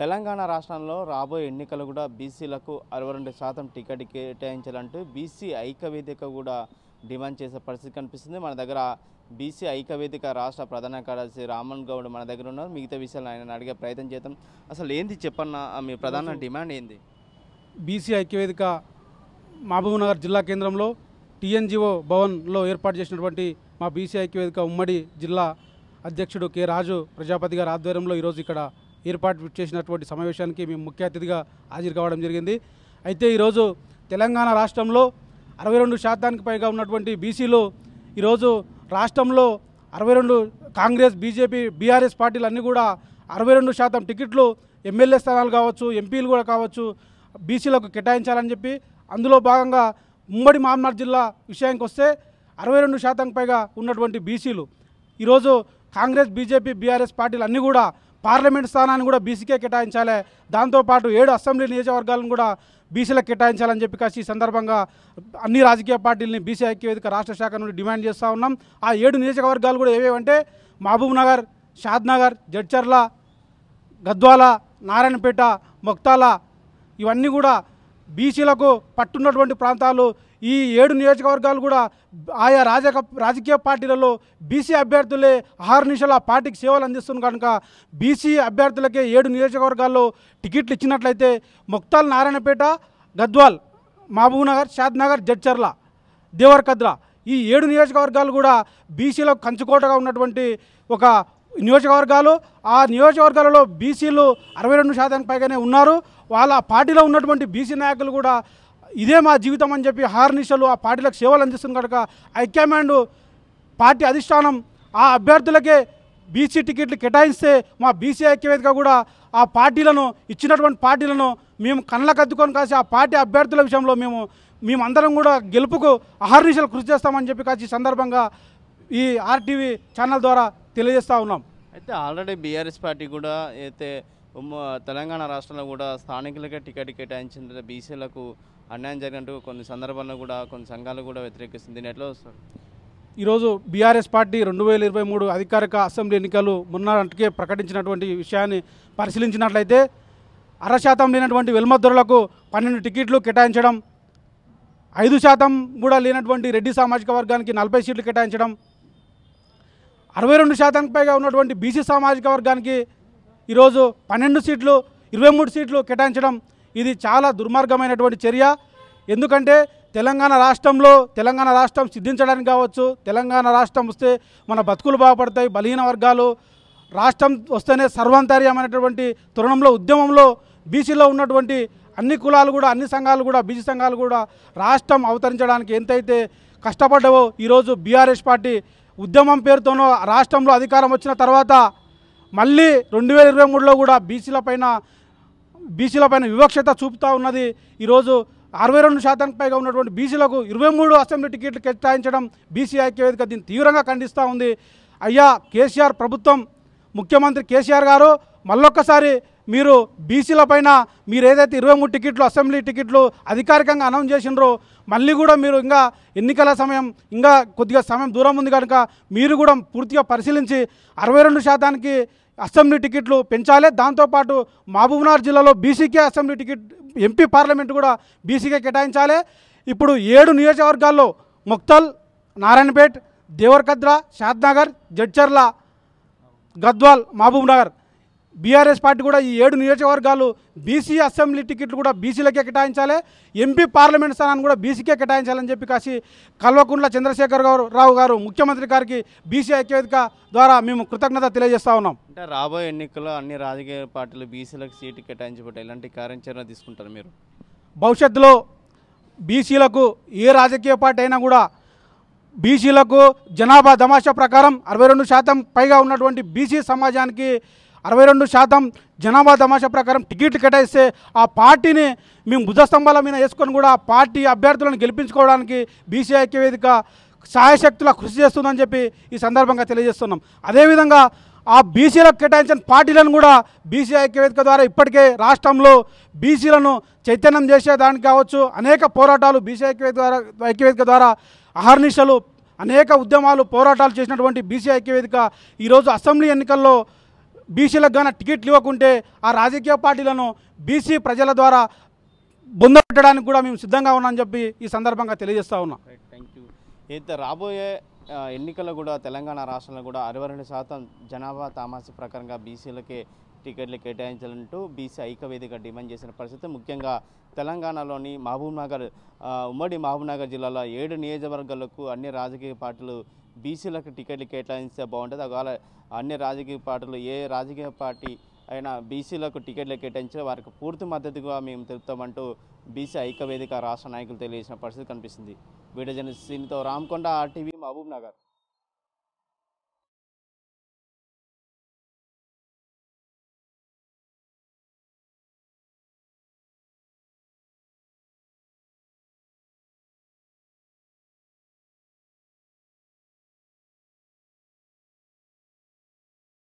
తెలంగాణ రాష్ట్రంలో రాబోయే ఎన్నికలు కూడా బీసీలకు 62% టికెట్ కేటాయించాలంటూ బీసీ ఐక్యవేదిక కూడా డిమాండ్ చేసే పరిస్థితి కనిపిస్తుంది. మన దగ్గర బీసీ ఐక్యవేదిక రాష్ట్ర ప్రధాన కార్యదర్శి రామన్ గౌడ్ మన దగ్గర ఉన్నారు. మిగతా విషయాలు ఆయన అడిగే ప్రయత్నం చేద్దాం. అసలు ఏంది చెప్పన్న, మీ ప్రధాన డిమాండ్ ఏంది? బీసీ ఐక్యవేదిక మహబూబ్నగర్ జిల్లా కేంద్రంలో టీఎన్జిఓ భవన్లో ఏర్పాటు చేసినటువంటి మా బీసీ ఐక్యవేదిక ఉమ్మడి జిల్లా అధ్యక్షుడు కె రాజు ప్రజాపతి గారి ఆధ్వర్యంలో ఈరోజు ఇక్కడ ఏర్పాటు చేసినటువంటి సమావేశానికి మేము ముఖ్య అతిథిగా హాజరు కావడం జరిగింది. అయితే ఈరోజు తెలంగాణ రాష్ట్రంలో 62% పైగా ఉన్నటువంటి బీసీలు ఈరోజు రాష్ట్రంలో 62 కాంగ్రెస్, బీజేపీ, బీఆర్ఎస్ పార్టీలు అన్నీ కూడా 62% టికెట్లు ఎమ్మెల్యే స్థానాలు కావచ్చు, ఎంపీలు కూడా కావచ్చు బీసీలకు కేటాయించాలని చెప్పి, అందులో భాగంగా ఉమ్మడి మహబూబ్నగర్ జిల్లా విషయానికి వస్తే 62% పైగా ఉన్నటువంటి బీసీలు ఈరోజు కాంగ్రెస్, బీజేపీ, బీఆర్ఎస్ పార్టీలు అన్నీ కూడా పార్లమెంట్ స్థానాన్ని కూడా బీసీకే కేటాయించాలి, దాంతోపాటు 7 అసెంబ్లీ నియోజకవర్గాలను కూడా బీసీలకు కేటాయించాలని చెప్పి ఈ సందర్భంగా అన్ని రాజకీయ పార్టీలని బీసీ ఐక్యవేదిక రాష్ట్ర శాఖ నుండి డిమాండ్ చేస్తూ ఉన్నాం. ఆ 7 నియోజకవర్గాలు కూడా ఏవేవంటే మహబూబ్నగర్, షాద్నగర్, జడ్చర్ల, గద్వాల, నారాయణపేట, మొక్తాల, ఇవన్నీ కూడా బీసీలకు పట్టున్నటువంటి ప్రాంతాలు. ఈ 7 నియోజకవర్గాలు కూడా ఆయా రాజకీయ పార్టీలలో బీసీ అభ్యర్థులే అహర్నిశలు ఆ పార్టీకి సేవలు అందిస్తున్నారు కనుక బీసీ అభ్యర్థులకే 7 నియోజకవర్గాల్లో టికెట్లు ఇచ్చినట్లయితే మొక్తాల్, నారాయణపేట, గద్వాల్, మహబూబ్నగర్, షాద్నగర్, జడ్చర్ల, దేవరకద్ర ఈ 7 నియోజకవర్గాలు కూడా బీసీలకు కంచుకోటగా ఉన్నటువంటి ఒక నియోజకవర్గాలు. ఆ నియోజకవర్గాలలో బీసీలు 62% పైగానే ఉన్నారు. వాళ్ళ పార్టీలో ఉన్నటువంటి బీసీ నాయకులు కూడా ఇదే మా జీవితం అని చెప్పి హార్నిషలు ఆ పార్టీలకు సేవలు అందిస్తుంది కనుక హైకమాండ్ పార్టీ అధిష్టానం ఆ అభ్యర్థులకే బీసీ టికెట్లు కేటాయిస్తే మా బీసీ ఐక్యవేదిక కూడా ఆ పార్టీలను ఇచ్చినటువంటి పార్టీలను మేము కళ్ళకద్దుకొని కాసి ఆ పార్టీ అభ్యర్థుల విషయంలో మేమందరం కూడా గెలుపుకు అహర్నిశలు కృషి చేస్తామని చెప్పి కాసి సందర్భంగా ఈ ఆర్టీవీ ఛానల్ ద్వారా తెలియజేస్తూ ఉన్నాం. అయితే ఆల్రెడీ బీఆర్ఎస్ పార్టీ కూడా అయితే తెలంగాణ రాష్ట్రంలో కూడా స్థానికులకే టికెట్ కేటాయించిన బీసీలకు అన్యాయం జరిగినట్టు కొన్ని సందర్భాల్లో కూడా కొన్ని సంఘాలు కూడా వ్యతిరేకిస్తుంది. దీని ఎట్లా వస్తుంది? ఈరోజు బీఆర్ఎస్ పార్టీ 2023 అధికారిక అసెంబ్లీ ఎన్నికలు మొన్నటికే ప్రకటించినటువంటి విషయాన్ని పరిశీలించినట్లయితే 60% లేనటువంటి వెల్మద్దరులకు 12 టికెట్లు కేటాయించడం, 5% కూడా లేనటువంటి రెడ్డి సామాజిక వర్గానికి 40 సీట్లు కేటాయించడం, 62% పైగా ఉన్నటువంటి బీసీ సామాజిక వర్గానికి ఈరోజు 12 సీట్లు, 23 సీట్లు కేటాయించడం ఇది చాలా దుర్మార్గమైనటువంటి చర్య. ఎందుకంటే తెలంగాణ రాష్ట్రం సిద్ధించడానికి కావచ్చు, తెలంగాణ రాష్ట్రం వస్తే మన బతుకులు బాగుపడతాయి, బలహీన వర్గాలు రాష్ట్రం వస్తేనే సర్వాంతర్యమైనటువంటి తరుణంలో ఉద్యమంలో బీసీలో ఉన్నటువంటి అన్ని కులాలు కూడా, అన్ని సంఘాలు కూడా, బీసీ సంఘాలు కూడా రాష్ట్రం అవతరించడానికి ఎంతైతే కష్టపడ్డావో ఈరోజు బీఆర్ఎస్ పార్టీ ఉద్యమం పేరుతోనో రాష్ట్రంలో అధికారం వచ్చిన తర్వాత మళ్ళీ 2023లో కూడా బీసీలపైన వివక్షత చూపుతూ ఉన్నది. ఈరోజు 62% పైగా ఉన్నటువంటి బీసీలకు 23 అసెంబ్లీ టికెట్లు కేటాయించడం బీసీ ఐక్యవేదిక దీన్ని తీవ్రంగా ఖండిస్తూ ఉంది. అయ్యా కేసీఆర్ ప్రభుత్వం, ముఖ్యమంత్రి కేసీఆర్ గారు మళ్ళొక్కసారి మీరు బీసీలపైన మీరు ఏదైతే 23 టికెట్లు అసెంబ్లీ టికెట్లు అధికారికంగా అనౌన్స్ చేసినారో మళ్ళీ కూడా మీరు ఇంకా ఎన్నికల సమయం ఇంకా కొద్దిగా సమయం దూరం ఉంది కనుక మీరు కూడా పూర్తిగా పరిశీలించి 62%కి అసెంబ్లీ టికెట్లు పెంచాలి. దాంతోపాటు మహబూబ్నగర్ జిల్లాలో BCK assembly ticket, MP parliament కూడా బీసీకే కేటాయించాలి. ఇప్పుడు 7 నియోజకవర్గాల్లో మొక్తల్, నారాయణపేట్, దేవరకద్ర, షాద్నగర్, జడ్చర్ల, గద్వాల్, మహబూబ్నగర్ బీఆర్ఎస్ పార్టీ కూడా ఈ 7 నియోజకవర్గాలు బీసీ అసెంబ్లీ టికెట్లు కూడా బీసీలకే కేటాయించాలి, ఎంపీ పార్లమెంట్ స్థానాన్ని కూడా బీసీకే కేటాయించాలని చెప్పి కాసి కల్వకుంట్ల చంద్రశేఖర్ రావు గారు ముఖ్యమంత్రి గారికి బీసీ ఐక్యవేదిక ద్వారా మేము కృతజ్ఞత తెలియజేస్తూ ఉన్నాం. అంటే రాబోయే ఎన్నికల్లో అన్ని రాజకీయ పార్టీలు బీసీలకు సీటు కేటాయించబట్టే ఇలాంటి కార్యాచరణ తీసుకుంటారు మీరు? భవిష్యత్తులో బీసీలకు ఏ రాజకీయ పార్టీ అయినా కూడా బీసీలకు జనాభా దమాషా ప్రకారం 62% పైగా ఉన్నటువంటి బీసీ సమాజానికి 62% జనాభా తమాషా ప్రకారం టికెట్లు కేటాయిస్తే ఆ పార్టీని మేము భుజస్తంభాల మీద వేసుకొని కూడా ఆ పార్టీ అభ్యర్థులను గెలిపించుకోవడానికి బీసీ ఐక్యవేదిక సాయశక్తులా కృషి చేస్తుందని చెప్పి ఈ సందర్భంగా తెలియజేస్తున్నాం. అదేవిధంగా ఆ బీసీలకు కేటాయించిన పార్టీలను కూడా బీసీ ఐక్యవేదిక ద్వారా ఇప్పటికే రాష్ట్రంలో బీసీలను చైతన్యం చేసేదానికి కావచ్చు అనేక పోరాటాలు బీసీ ఐక్యవేదిక ద్వారా అహర్నిశలు అనేక ఉద్యమాలు పోరాటాలు చేసినటువంటి బీసీ ఐక్యవేదిక ఈరోజు అసెంబ్లీ ఎన్నికల్లో బీసీలకు గాన టికెట్లు ఇవ్వకుంటే ఆ రాజకీయ పార్టీలను బీసీ ప్రజల ద్వారా బొందపెట్టడానికి కూడా మేము సిద్ధంగా ఉన్నామని చెప్పి ఈ సందర్భంగా తెలియజేస్తా ఉన్నాం. Thank you. అయితే రాబోయే ఎన్నికల్లో కూడా తెలంగాణ రాష్ట్రంలో కూడా 62% జనాభా తామాసి ప్రకారంగా బీసీలకే టికెట్లు కేటాయించాలంటూ బీసీ ఐక్యవేదిక డిమాండ్ చేసిన పరిస్థితి. ముఖ్యంగా తెలంగాణలోని మహబూబ్నగర్ ఉమ్మడి మహబూబ్నగర్ జిల్లాలో 7 నియోజకవర్గాలకు అన్ని రాజకీయ పార్టీలు బీసీలకు టికెట్లు కేటాయిస్తే బాగుంటుంది. ఒకవేళ అన్ని రాజకీయ పార్టీలు ఏ రాజకీయ పార్టీ అయినా బీసీలకు టికెట్లు కేటాయించే వారికి పూర్తి మద్దతుగా మేము తెలుపుతామంటూ బీసీ ఐక్యవేదిక రాష్ట్ర నాయకులు తెలియజేసిన పరిస్థితి కనిపిస్తుంది. వీడియో జర్నలిస్ట్ శ్రీనితో రామకొండ RTV మహబూబ్నగర్.